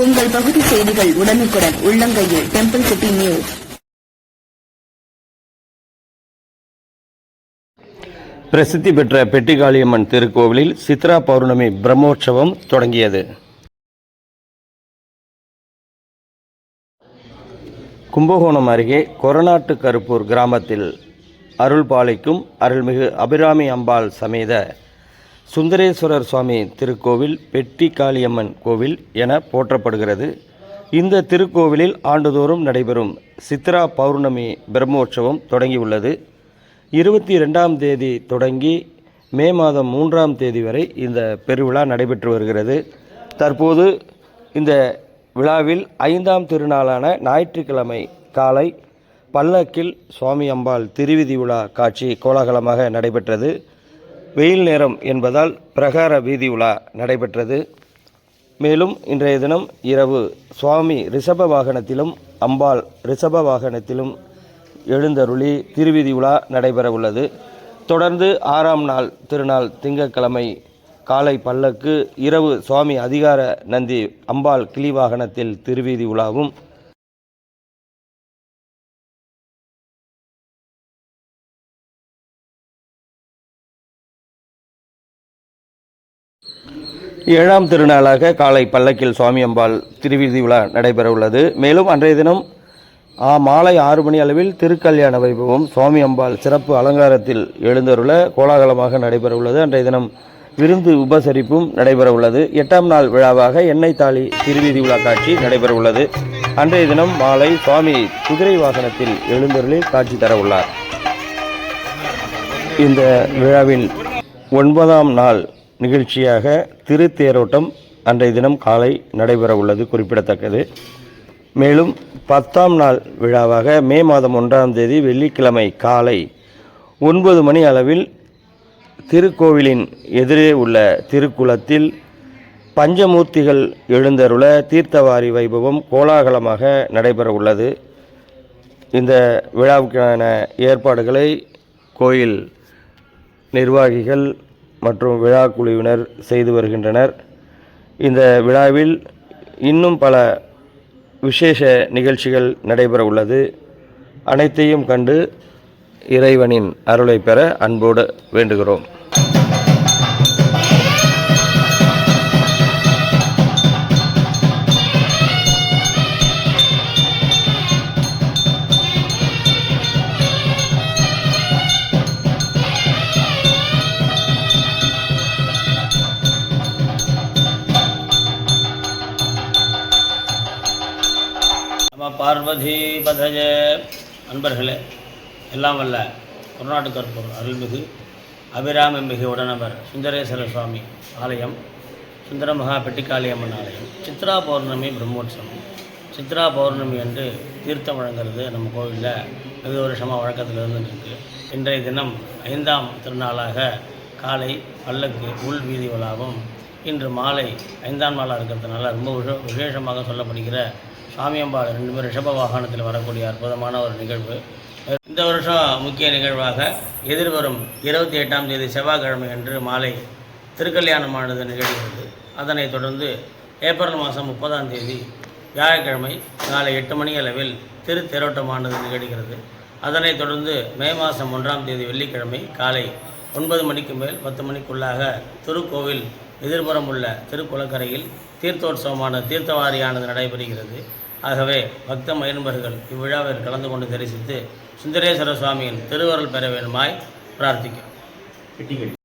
உங்கள் பகுதி செய்திகள் உடனுக்குடன் உள்ளங்கையில் டெம்பிள் சிட்டி நியூஸ். பிரசித்தி பெற்ற பெட்டிகாளியம்மன் திருக்கோவிலில் சித்ரா பௌர்ணமி பிரம்மோற்சவம் தொடங்கியது. கும்பகோணம் அருகே கொரநாட்டு கருப்பூர் கிராமத்தில் அருள் பாலிக்கும் அருள்மிகு அபிராமி அம்பாள் சமேத சுந்தரேஸ்வரர் சுவாமி திருக்கோவில் பெட்டிகாளியம்மன் கோவில் என போற்றப்படுகிறது. இந்த திருக்கோவிலில் ஆண்டுதோறும் நடைபெறும் சித்ரா பௌர்ணமி பிரம்மோற்சவம் தொடங்கியுள்ளது. 22ஆம் தேதி தொடங்கி மே மாதம் 3ஆம் தேதி வரை இந்த பெருவிழா நடைபெற்று வருகிறது. தற்போது இந்த விழாவில் 5ஆம் திருநாளான ஞாயிற்றுக்கிழமை காலை பல்லக்கில் சுவாமி அம்பாள் திருவிதி விழா காட்சி கோலாகலமாக நடைபெற்றது. வெயில் நேரம் என்பதால் பிரகார வீதி உலா நடைபெற்றது. மேலும் இன்றைய தினம் இரவு சுவாமி ரிஷப வாகனத்திலும் அம்பாள் ரிஷப வாகனத்திலும் எழுந்தருளி திருவிதி உலா நடைபெற உள்ளது. தொடர்ந்து 6ஆம் நாள் திருநாள் திங்கட்கிழமை காலை பல்லக்கு, இரவு சுவாமி அதிகார நந்தி அம்பாள் கிளி வாகனத்தில் திருவீதி உலாவும், ஏழாம் திருநாளாக காலை பல்லக்கில் சுவாமி அம்பாள் திருவீதி விழா நடைபெற உள்ளது. மேலும் அன்றைய தினம் மாலை 6 மணி அளவில் திருக்கல்யாண வைபவம் சுவாமி அம்பாள் சிறப்பு அலங்காரத்தில் எழுந்தருள கோலாகலமாக நடைபெற உள்ளது. அன்றைய தினம் விருந்து உபசரிப்பும் நடைபெற உள்ளது. 8ஆம் நாள் விழாவாக எண்ணெய் தாலி திருவீதி விழா காட்சி நடைபெற உள்ளது. அன்றைய தினம் மாலை சுவாமி குதிரை வாகனத்தில் எழுந்தருளில் காட்சி தர உள்ளார். இந்த விழாவின் 9ஆம் நாள் நிகழ்ச்சியாக திருத்தேரோட்டம் அன்றைய தினம் காலை நடைபெற உள்ளது குறிப்பிடத்தக்கது. மேலும் 10ஆம் நாள் விழாவாக மே மாதம் 1ஆம் தேதி வெள்ளிக்கிழமை காலை 9 மணி அளவில் திருக்கோவிலின் எதிரே உள்ள திருக்குளத்தில் பஞ்சமூர்த்திகள் எழுந்தருள தீர்த்தவாரி வைபவம் கோலாகலமாக நடைபெற உள்ளது. இந்த விழாவுக்கான ஏற்பாடுகளை கோயில் நிர்வாகிகள் மற்றும் விழா குழுவினர் செய்து வருகின்றனர். இந்த விழாவில் இன்னும் பல விசேஷ நிகழ்ச்சிகள் நடைபெற உள்ளது. அனைத்தையும் கண்டு இறைவனின் அருளை பெற அன்போடு வேண்டுகிறோம். பார்வதி பதஜ. அன்பர்களே, எல்லாம் வல்ல கொரநாட்டு கருப்பூர் அருள்மிகு அபிராமிம்பிகை உடனவர் சுந்தரேஸ்வரர் சுவாமி ஆலயம், சுந்தரமகா பெட்டிகாளியம்மன் ஆலயம் சித்ரா பௌர்ணமி பிரம்மோற்சவம். சித்ரா பௌர்ணமி அன்று தீர்த்தம் வழங்குறது நம்ம கோவிலில் வெகு வருஷமாக வழக்கத்தில் இருந்துருக்கு. இன்றைய தினம் 5ஆம் திருநாளாக காலை பல்லக்கு உள் வீதி விழாவும், இன்று மாலை 5ஆம் நாளாக இருக்கிறதுனால ரொம்ப விசேஷமாக சொல்லப்படுகிற சுவாமி அம்பாள் 2 பேர் ரிஷப வாகனத்தில் வரக்கூடிய அற்புதமான ஒரு நிகழ்வு. இந்த வருஷம் முக்கிய நிகழ்வாக எதிர்வரும் 28ஆம் தேதி செவ்வாய்க்கிழமை அன்று மாலை திருக்கல்யாணமானது நிகழ்கிறது. அதனைத் தொடர்ந்து ஏப்ரல் மாதம் 30ஆம் தேதி வியாழக்கிழமை காலை 8 மணி அளவில் திருத்தேரோட்டமானது நிகழ்கிறது. அதனைத் தொடர்ந்து மே மாதம் 1ஆம் தேதி வெள்ளிக்கிழமை காலை 9 மணிக்கு மேல் 10 மணிக்குள்ளாக திருக்கோவில் எதிர்புறம் உள்ள திருக்குளக்கரையில் தீர்த்தோற்சவமான தீர்த்தவாரியானது நடைபெறுகிறது. ஆகவே பக்த மயின்பர்கள் இவ்விழாவில் கலந்து கொண்டு தரிசித்து சுந்தரேஸ்வர சுவாமியின் திருவருள் பெற வேண்டுமாய் பிரார்த்திக்கிறோம்.